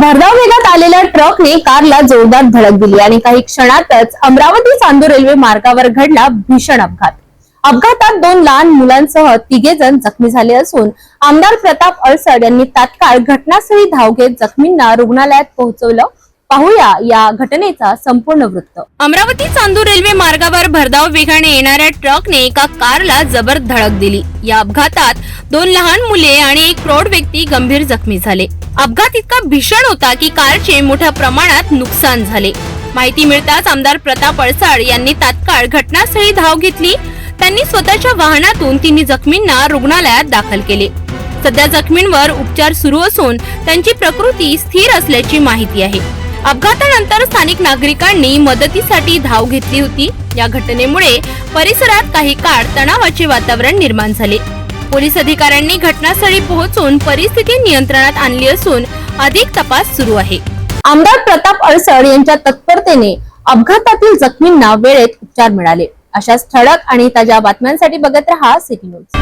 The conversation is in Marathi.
भरधाव वेगात आलेल्या ट्रकने कारला जोरदार धडक दिली आणि काही क्षणातच अमरावती चांदूर रेल्वे मार्गावर घडला भीषण अपघात। अपघातात 2 लहान मुलांसह 3 जण जखमी झाले असून आमदार प्रताप अळसड यांनी तात्काळ घटनास्थळी धाव घेत जखमींना रुग्णालयात पोहोचवलं। पाहूया या घटनेचा संपूर्ण वृत्त। अमरावती चांदूर रेल्वे मार्गावर भरधाव वेगाने येणाऱ्या ट्रकने एका कारला जबर धडक दिली। या अपघातात 2 लहान मुले आणि एक प्रौढ व्यक्ती गंभीर जखमी झाले। अपघात इतका भीषण होता की कारचे मोठ्या प्रमाणात नुकसान झाले। माहिती मिळताच आमदार प्रताप अळसड यांनी तात्काळ घटनास्थळी धाव घेतली। त्यांनी स्वतःच्या वाहनातून 3 जखमींना रुग्णालयात दाखल केले। सध्या जखमींवर उपचार सुरू असून त्यांची प्रकृती स्थिर असल्याची माहिती आहे। अपघातानंतर स्थानिक नागरिकांनी मदतीसाठी धाव घेतली होती। या घटनेमुळे परिसरात काही काळ तणावाचे वातावरण निर्माण झाले। पोलीस अधिकाऱ्यांनी घटनास्थळी पोहोचून परिस्थिती नियंत्रणात आणली असून अधिक तपास सुरू आहे। आमदार प्रताप अळसड यांच्या तत्परतेने अपघातातील जखमींना वेळेत उपचार मिळाले। अशाच ठळक आणि ताज्या बातम्यांसाठी बघत रहा सिटी न्यूज।